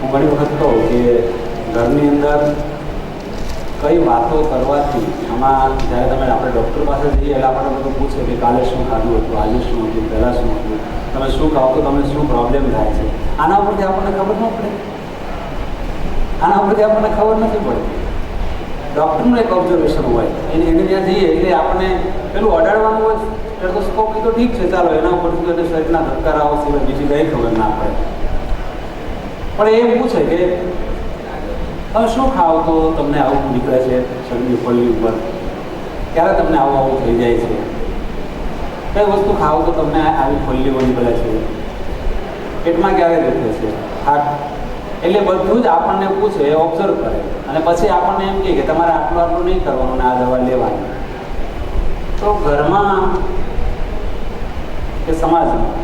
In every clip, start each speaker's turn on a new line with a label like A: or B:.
A: હું ઘણી વખત કહું કે ઘરની અંદર કઈ વાતો કરવાથી આમાં જ્યારે તમે આપણે ડૉક્ટર પાસે જઈએ એટલે આપણને બધું પૂછે કે કાલે શું ખાધું હતું, આજે શું હતું, પહેલાં શું હતું, તમે શું ખાઓ તો તમને શું પ્રોબ્લેમ થાય છે, આના ઉપરથી આપણને ખબર ન પડે. આના ઉપરથી આપણને ખબર નથી પડતી. ડૉક્ટરનું એક ઓબ્ઝર્વેશન હોય એને ત્યાં જઈએ એટલે આપણને પેલું અડાડવાનું હોય સ્ટેથોસ્કોપ, એ તો ઠીક છે, ચાલો એના ઉપરથી તો શરીરના ધબકારાઓ સિવાય બીજી કંઈ ખબર ના પડે. પણ એમ પૂછે કે તમે શું ખાઓ તો તમને આવું નીકળે છે શરીરની પલ્લી ઉપર, ક્યારે તમને આવું આવું થઈ જાય છે, કઈ વસ્તુ ખાઓ તો તમને આવી પલ્લીઓ નીકળે છે, પેટમાં ક્યારે દુખે છે, હાથ, એટલે બધું જ આપણને પૂછે, એ ઓબ્ઝર્વ કરે અને પછી આપણને એમ કહે કે તમારે આટલું આટલું નહીં કરવાનું ને આ દવા લેવાની. તો ઘરમાં કે સમાજમાં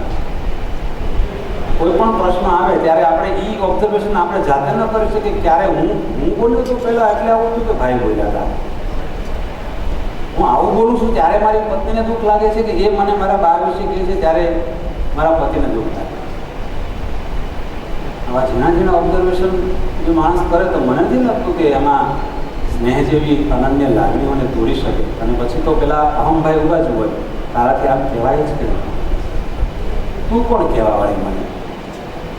A: કોઈ પણ પ્રશ્ન આવે ત્યારે આપણે એ ઓબ્ઝર્વેશન આપણે જાતે ન કરી શકીએ. ક્યારે હું બોલ્યો તો પહેલાં એટલે આવું હતું કે ભાઈ બોલ્યા હતા, હું આવું બોલું છું ત્યારે મારી પત્નીને દુઃખ લાગે છે કે એ મને મારા બા વિશે કહે છે ત્યારે મારા પતિને દુઃખ લાગે. આવા ઝીણા ઝીણા ઓબ્ઝર્વેશન જો માણસ કરે તો મને નથી લાગતું કે એમાં સ્નેહ જેવી અનન્ય લાગણીઓને તોડી શકે. અને પછી તો પેલા અહમભાઈ ઉભા જ હોય, તારાથી આમ કહેવાય જ કે તું કોણ કહેવા વાળી મને.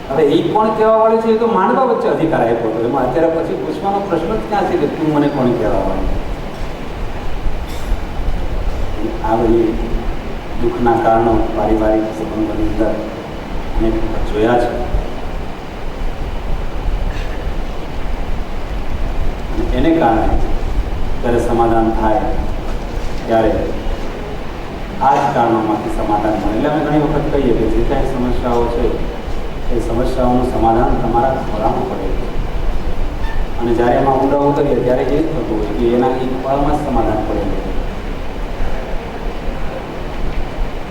A: હવે એ કોણ કહેવા વાળી છે એ તો માનવા વચ્ચે અધિકાર આપ્યો હતો, એમાં અત્યારે પછી પૂછવાનો પ્રશ્ન જ ક્યાં છે કે તું મને કોણ કહેવા વાળી. આ બધી દુઃખના કારણો પારિવારિક સંબંધોની અંદર અનેક વખત જોયા છે. એને કારણે જ્યારે સમાધાન થાય ત્યારે આ જ કારણોમાંથી સમાધાન મળે. એટલે અમે ઘણી વખત કહીએ કે જે કાંઈ સમસ્યાઓ છે એ સમસ્યાઓનું સમાધાન તમારા ખોળામાં પડે છે. અને જ્યારે એમાં ઊંડા ઉતરીએ ત્યારે એ જ થતું હોય કે એના એક ખોળામાં જ સમાધાન પડે છે.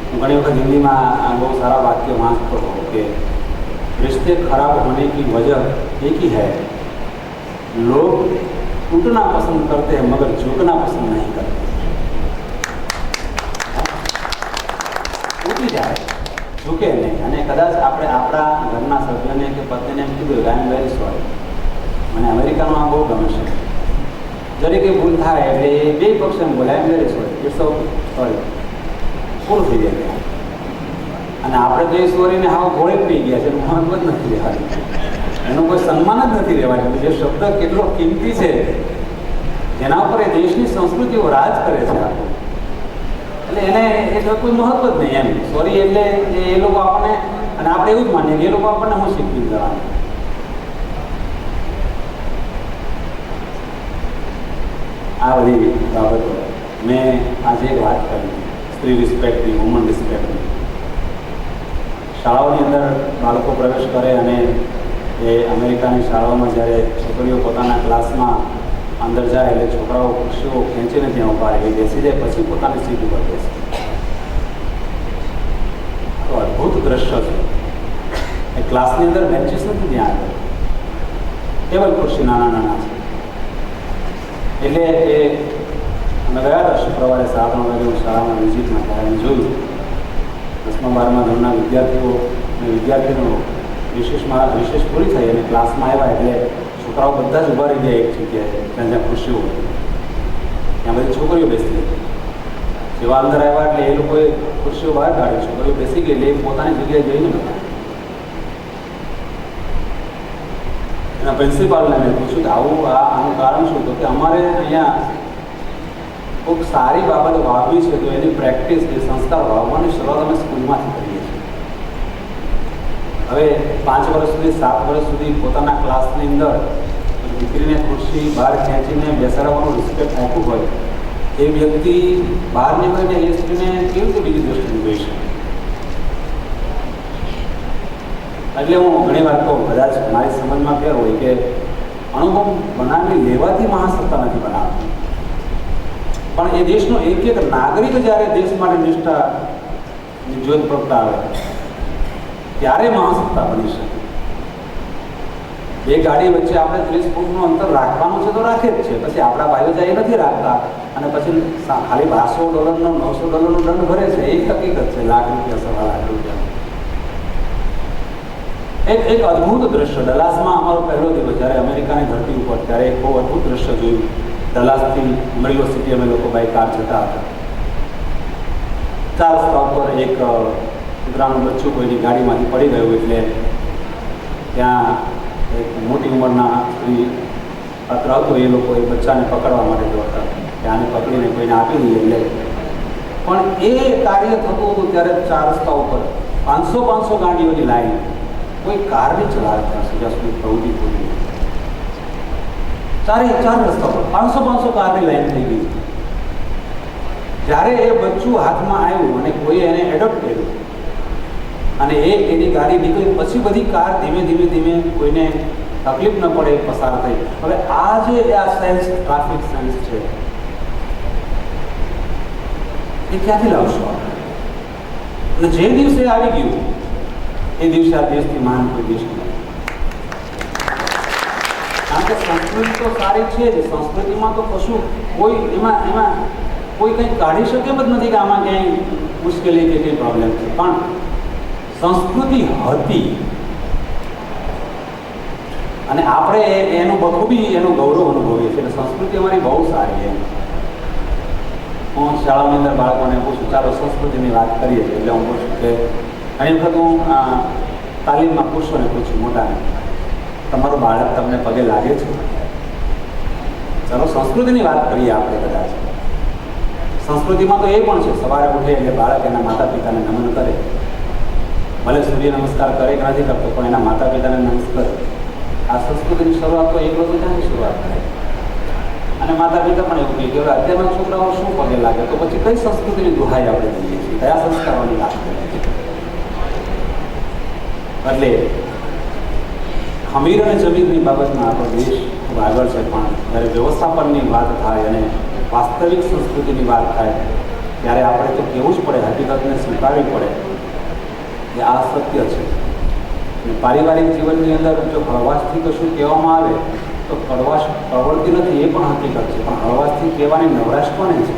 A: હું ઘણી વખત હિન્દીમાં બહુ સારા વાક્ય વાંચતો હોઉં કે रिश्ते खराब होने की वजह एक ही है, लोग टूटना पसंद करते हैं मगर झुकना पसंद नहीं करते. તૂટી જાય, ઝૂકે નહીં. અને કદાચ આપણે આપણા ઘરના સભ્યને કે પત્નીને એમ કીધું કે આઈ એમ વેરી સોરી, મને અમેરિકામાં આ બહુ ગમે છે, જરી કંઈ ભૂલ થાય એટલે એ બે પક્ષ એમ બોલે I am very sorry, it's okay, sorry, પૂરું થઈ જાય. અને આપણે તો એ સોરીને હાવ ઘોળે પી ગયા છે, એનું મહત્વ જ નથી રહેવાનું, એનું કોઈ સન્માન જ નથી રહેવાનું. જે શબ્દ કેટલો કિંમતી છે, જેના ઉપર એ દેશની સંસ્કૃતિઓ રાજ કરે છે આપણું, એટલે એને એટલે કોઈ મહત્વ જ નહીં એમ. સોરી એટલે એ લોકો આપણને, અને આપણે એવું જ માનીએ કે એ લોકો આપણને હું શીખવી જવાનું. આ બધી બાબતો મેં આજે એક વાત કરી, સ્ત્રી રિસ્પેક્ટની, વુમન રિસ્પેક્ટની. શાળાઓની અંદર બાળકો પ્રવેશ કરે અને એ અમેરિકાની શાળાઓમાં જ્યારે છોકરીઓ પોતાના ક્લાસમાં અંદર જાય એટલે છોકરાઓ ખુરશીઓ ખેંચીને ત્યાં ઉભા રહે, બેસી જાય પછી પોતાની સીટ ઉપર બેસે. તો અદ્ભુત દ્રશ્ય છે. એ ક્લાસની અંદર બેન્ચીસ નથી ત્યાં આગળ, ટેબલ ખુરશી નાના નાના છે. એટલે એ અમે ગયા હતા શુક્રવારે 7 વાગે હું શાળામાં વિઝિટમાં ત્યારે અમે જોયું 10મા 12મા ધોરણના વિદ્યાર્થીઓ અને વિદ્યાર્થીનો વિશેષ પૂરી થઈ અને ક્લાસમાં આવ્યા એટલે છોકરાઓ બધા જ ઊભા રહી ગયા એક જગ્યાએ, જ્યાં જ્યાં ખુરશીઓ હોય ત્યાં બધી છોકરીઓ બેસી ગઈ. જેવા અંદર આવ્યા એટલે એ લોકોએ ખુરશીઓ બહાર કાઢી, છોકરીઓ બેસી ગઈ એટલે એ પોતાની જગ્યાએ જઈને બધા. એના પ્રિન્સિપાલને મેં પૂછ્યું કે આનું કારણ શું? તો કે અમારે અહીંયા ખૂબ સારી બાબત વાવવી છે તો એની પ્રેક્ટિસ, એ સંસ્કાર વાવવાની શરૂઆત અમે સ્કૂલમાંથી કરીએ છીએ. હવે 5 વર્ષ સુધી 7 વર્ષ સુધી પોતાના ક્લાસની અંદર દીકરીને ખુરશી બહાર ખેંચીને બેસાડવાનું રિસ્પેક્ટ આપ્યું હોય, એ વ્યક્તિ બહાર નીકળીને એ સ્ત્રીને કેવી રીતે બીજી દ્રષ્ટિએ જોઈ શકે? એટલે હું ઘણી વાર કહું, કદાચ મારી સમજમાં ફેર હોય કે અણુબોમ્બ બનાવી લેવાથી મહાસત્તા નથી બનાવતી, પણ એ દેશનો એક એક નાગરિક જ્યારે દેશ માટે નિષ્ઠાની જ્યોત પ્રગટાવે ત્યારે મહાસત્તા બની શકે. બે ગાડી વચ્ચે આપણે 30 ફૂટનું અંતર રાખવાનું છે તો રાખે જ છે, પછી આપણા ભાઈઓ જાય નથી રાખતા અને પછી ખાલી $1200 $900 દંડ ભરે છે. એ હકીકત છે, લાખ રૂપિયા, 1.5 લાખ રૂપિયા. એક અદ્ભુત દ્રશ્ય ડલાસમાં અમારો પહેલો દિવસ જ્યારે અમેરિકાની ધરતી ઉપર, ત્યારે એક બહુ અદ્ભુત દ્રશ્ય જોયું. ડલાસથી અમેરિકો સિટી અમે લોકો બાય કાર જતા હતા. 4 રસ્તા ઉપર એક કૂતરાનું બચ્ચું કોઈની ગાડીમાંથી પડી ગયું, એટલે ત્યાં એક મોટી ઉંમરના સ્ત્રી પાત્ર હતો, એ લોકો એ બચ્ચાને પકડવા માટે દોડતા કે આને પકડીને કોઈને આપી દઈએ. એટલે પણ એ કાર્ય થતું હતું ત્યારે 4 રસ્તા ઉપર 500 ગાડીઓની લાઈન, કોઈ કાર નહીં ચલાવતા જ્યાં સુધી પ્રવૃત્તિ પૂરી. 4 રસ્તા પર 500 કારની લાઈન થઈ ગઈ. જ્યારે એ બચ્ચું હાથમાં આવ્યું અને કોઈ એને એડોપ્ટ કર્યું અને એની ગાડી નીકળી, પછી બધી કાર ધીમે ધીમે કોઈને તકલીફ ન પડે પસાર થઈ. હવે આ જે સેન્સ, ટ્રાફિક સેન્સ છે, એ ક્યાંથી લાવશો આપણે? અને જે દિવસે આવી ગયું એ દિવસે આ દેશથી મહાન કોઈ દેશ નથી. કારણ કે સંસ્કૃતિ તો સારી છે જ, સંસ્કૃતિમાં તો કશું કોઈ એમાં કોઈ કંઈ કાઢી શકે જ નથી કે આમાં ક્યાંય મુશ્કેલી કે કંઈ પ્રોબ્લેમ છે. પણ સંસ્કૃતિ હતી અને આપણે એનું બખૂબી એનું ગૌરવ અનુભવીએ છીએ. એટલે સંસ્કૃતિ અમારી બહુ સારી છે. હું શાળાની અંદર બાળકોને પૂછું, ચાલો સંસ્કૃતિની વાત કરીએ છીએ, એટલે હું પૂછું કે ઘણી વખત હું તાલીમમાં પૂછું મોટાને, તમારું બાળક તમને પગે લાગે છે? ચાલો સંસ્કૃતિની વાત કરીએ આપણે. કદાચ સંસ્કૃતિમાં તો એ પણ છે, સવારે ઉઠે એટલે બાળક એના માતા પિતાને નમન કરે. ભલે સૂર્ય નમસ્કાર કરે કે નથી કરતો, પણ એના માતા પિતાને નમસ્કાર કરે. આ સંસ્કૃતિની શરૂઆત તો એક રોજ ત્યાંથી શરૂઆત થાય. અને માતા પિતા પણ એવું કહે કે હવે અત્યારના છોકરાઓ શું પગે લાગે, તો પછી કઈ સંસ્કૃતિની દુહાઈ આપણે દઈએ છીએ, કયા સંસ્કારોની વાત કરીએ છીએ? એટલે ખમીર અને જમીનની બાબતમાં આપણો દેશ ખૂબ આગળ છે, પણ જ્યારે વ્યવસ્થાપનની વાત થાય અને વાસ્તવિક સંસ્કૃતિની વાત થાય ત્યારે આપણે તો કહેવું જ પડે, હકીકતને સ્વીકારવી પડે કે આ સત્ય છે. પારિવારિક જીવનની અંદર જો હળવાશથી કશું કહેવામાં આવે તો કડવાશ પ્રવૃત્તિ નથી, એ પણ હકીકત છે, પણ હળવાશથી કહેવાની નવરાશ કોને છે?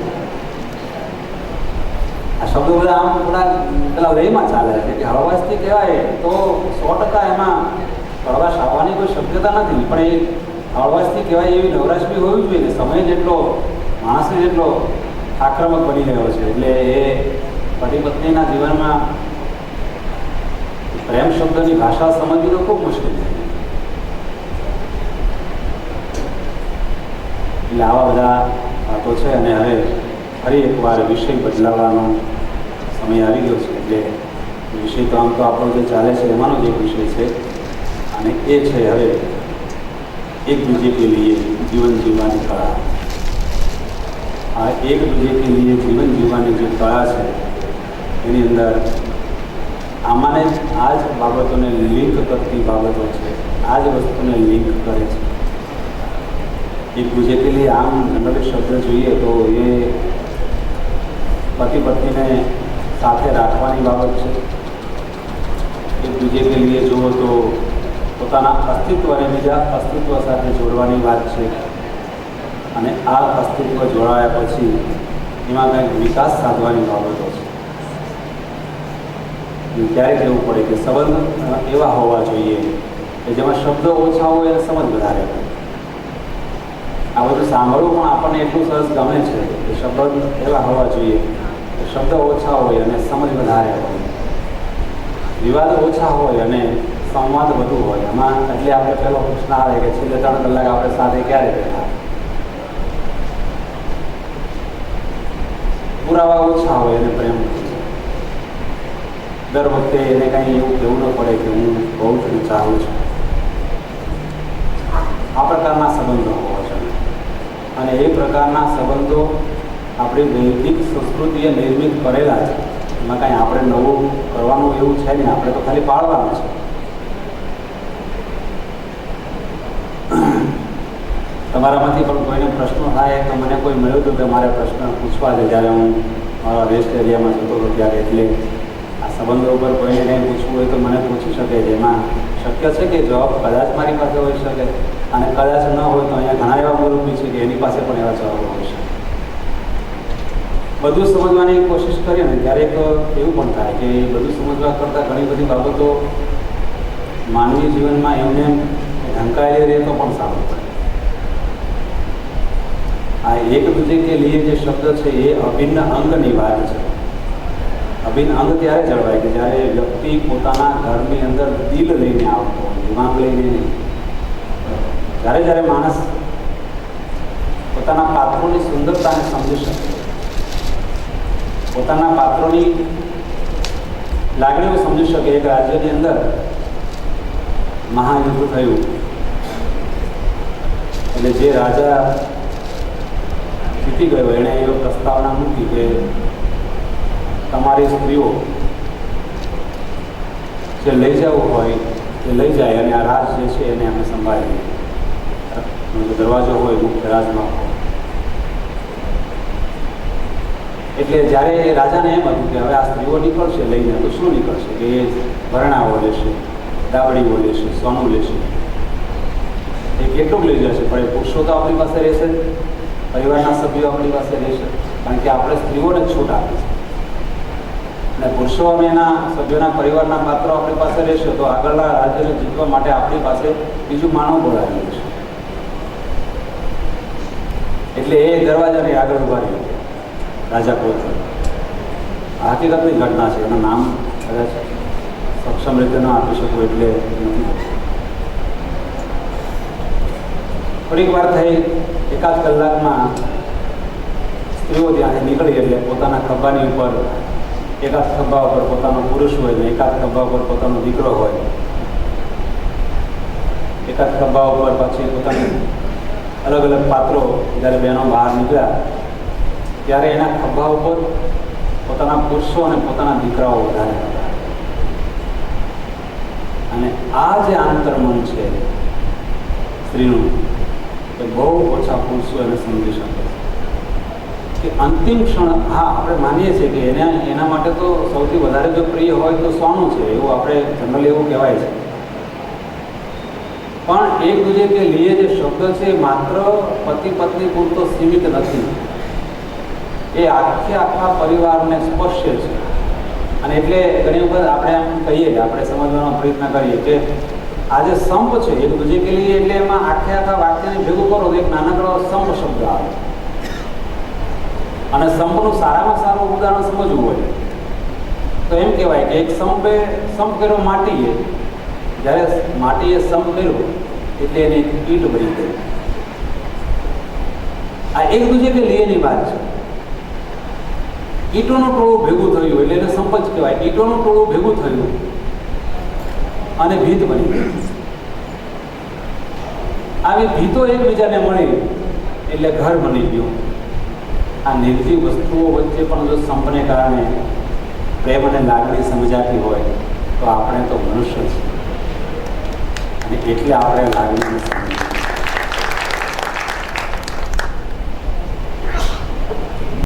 A: આ શબ્દો બધા આમ થોડા પેલા વેમાં ચાલે છે કે હળવાશથી કહેવાય તો 100% એમાં કડવાશ આવવાની કોઈ શક્યતા નથી, પણ એ હળવાશથી કહેવાય એવી નવરાશ બી હોવી જોઈએ ને. સમય જેટલો માણસને જેટલો આક્રમક બની ગયો છે, એટલે એ પતિ પત્નીના જીવનમાં પ્રેમ શબ્દની ભાષા સમજવી તો ખૂબ મુશ્કેલ છે. એટલે આવા બધા વાતો છે. અને હવે ફરી એકવાર વિષય બદલાવવાનો સમય આવી ગયો છે. એટલે વિષય તો આમ તો આપણો જે ચાલે છે એમાંનો જ એક વિષય છે, અને એ છે હવે એક दूजे के लिए जीवन जीवવાની કળા. આ એક दूजे के लिए જીવન જીવવાની જે કળા છે એની અંદર આમાંને આ જ બાબતોને લિંક કરતી બાબતો છે, આ જ વસ્તુને લિંક કરે છે. એક दूजे के लिए આમ જનરલી શબ્દ જોઈએ તો એ પતિ પત્નીને સાથે રાખવાની બાબત છે. એક दूजे के लिए જુઓ તો પોતાના અસ્તિત્વને બીજા અસ્તિત્વ સાથે જોડવાની વાત છે, અને આ અસ્તિત્વ જોડાયા પછી એમાં કંઈક વિકાસ સાધવાની બાબતો છે. ક્યારેક એવું પડે કે સંબંધ એવા હોવા જોઈએ કે જેમાં શબ્દો ઓછા હોય અને સમજ વધારે હોય. આ બધું સાંભળવું પણ આપણને એટલું સરસ ગમે છે કે શબ્દ એવા હોવા જોઈએ કે શબ્દ ઓછા હોય અને સમજ વધારે હોય, વિવાદ ઓછા હોય અને સંવાદ વધુ હોય. એમાં એટલે આપણે પહેલો પ્રશ્ન આવે કે છેલ્લે 3 કલાક આપણે સાથે ક્યારે બેઠા? પુરાવા ઓછા હોય અને પ્રેમ દર વખતે એને કંઈ એવું કહેવું ન પડે કે હું બહુ જ ચાહું છું. આ પ્રકારના સંબંધો હોવા જોઈએ, અને એ પ્રકારના સંબંધો આપણી વૈદિક સંસ્કૃતિએ નિર્મિત કરેલા છે. એમાં કાંઈ આપણે નવું કરવાનું એવું છે નહીં, આપણે તો ખાલી પાળવાનું છે. તમારામાંથી પણ કોઈને પ્રશ્નો થાય તો મને કોઈ મળ્યું હતું કે મારે પ્રશ્ન પૂછવા છે જ્યારે હું મારા રેસ્ટ એરિયામાં જતો હતો ત્યારે. એટલે આ સંબંધો ઉપર કોઈને કંઈ પૂછવું હોય તો મને પૂછી શકે છે. એમાં શક્ય છે કે જવાબ કદાચ મારી પાસે હોઈ શકે, અને કદાચ ન હોય તો અહીંયા ઘણા એવા મુરબ્બી છે કે એની પાસે પણ એવા જવાબો હોય છે. બધું સમજવાની કોશિશ કરીએ ને ક્યારેક એવું પણ થાય કે બધું સમજવા કરતાં ઘણી બધી બાબતો માનવી જીવનમાં એમને ઢંકાયેલી રહે તો પણ સારું પડે. આ એક દૂજે કે લીએ જે શબ્દ છે એ અભિન્ન અંગની વાત છે. અભિન્ન અંગ ત્યારે જળવાય કે જ્યારે વ્યક્તિ પોતાના ઘરની અંદર દિલ લઈને આવતો હોય, દિમાગ લઈને નહીં. જ્યારે જ્યારે માણસ પોતાના પાત્રોની સુંદરતાને સમજી શકે, પોતાના પાત્રોની લાગણીઓ સમજી શકે. એક રાજ્યની અંદર મહાયુદ્ધ થયું એટલે જે રાજા જીતી ગયો એણે એવો પ્રસ્તાવના મૂકી કે તમારી સ્ત્રીઓ જે લઈ જવું હોય એ લઈ જાય અને આ રાજ જે છે એને અમે સંભાળી લઈએ. દરવાજો હોય મુખ્ય રાજમાં. એટલે જ્યારે એ રાજાને એમ હતું કે હવે આ સ્ત્રીઓ નીકળશે લઈને તો શું નીકળશે કે એ ભરણાઓ લેશે, દાબડીઓ લેશે, સોનું લેશે. એ કેટલુંક લઈ જશે પણ એ પુરુષો તો આપણી પાસે રહેશે, પરિવારના સભ્યો આપણી પાસે રહેશે, કારણ કે આપણે સ્ત્રીઓને છૂટ આપી છે. અને પુરુષો અને એના સભ્યોના પરિવારના પાત્રો આપણી પાસે રહેશે તો આગળના રાજ્યને જીતવા માટે આપણી પાસે બીજું માનવ બોલાવી લેશે. એટલે એ દરવાજાની આગળ ઉભા રહ્યો રાજા પોતે. આ હકીકતની ઘટના છે. એનું નામ કદાચ સક્ષમ રીતે ન આપી શકું એટલે નથી. થોડીક વાર થઈ, એકાદ કલાકમાં સ્ત્રીઓ ત્યાંથી નીકળી એટલે પોતાના ખભાની ઉપર, એકાદ ખભા ઉપર પોતાનો પુરુષ હોય ને એકાદ ખભા ઉપર પોતાનો દીકરો હોય, એકાદ ખભા ઉપર પછી પોતાની અલગ અલગ પાત્રો. જ્યારે બહેનો બહાર નીકળ્યા ત્યારે એના ખભા ઉપર પોતાના પુરુષો અને પોતાના દીકરાઓ વધારે હતા. અને આ જે આંતરમન છે સ્ત્રીનું એ બહુ ઓછા પુરુષો એને સમજી શકે કે અંતિમ ક્ષણ. હા, આપણે માનીએ છીએ કે એના માટે તો સૌથી વધારે જો પ્રિય હોય તો સોનું છે, એવું આપણે જનરલી એવું કહેવાય છે. પણ એક દૂજે કે લીએ જે શબ્દ છે માત્ર પતિ પત્ની પૂરતો સીમિત નથી, એ આખા પરિવારને સ્પર્શે છે. અને એટલે ઘણી વખત આપણે એમ કહીએ કે આપણે સમજવાનો પ્રયત્ન કરીએ કે આ જે સંપ છે એક દૂજે કે લીએ એટલે એમાં આખા વાક્યને ભેગું કરો તો એક નાનકડો સંપ શબ્દ આવે. અને સંપનું સારામાં સારું ઉદાહરણ સમજવું હોય તો એમ કહેવાય કે એક સંપ કર્યો માટીએ, જ્યારે માટીએ સંપ કર્યો એટલે એને ઈંટ બની ગઈ. આ એક દૂજે કે લીએની વાત છે. ઈંટોનું ટોળું ભેગું થયું એટલે એને સંપ જ કહેવાય. ઈંટોનું ટોળું ભેગું થયું અને ભીત બની ગઈ. આવી ભીતો એકબીજાને મળી એટલે ઘર બની ગયું. આ નિર્જીવ વસ્તુઓ વચ્ચે પણ જો સંપને કારણે પ્રેમ અને લાગણી સમજાતી હોય તો આપણે તો મનુષ્ય છીએ અને એટલે આપણે લાગણીને સમજીએ.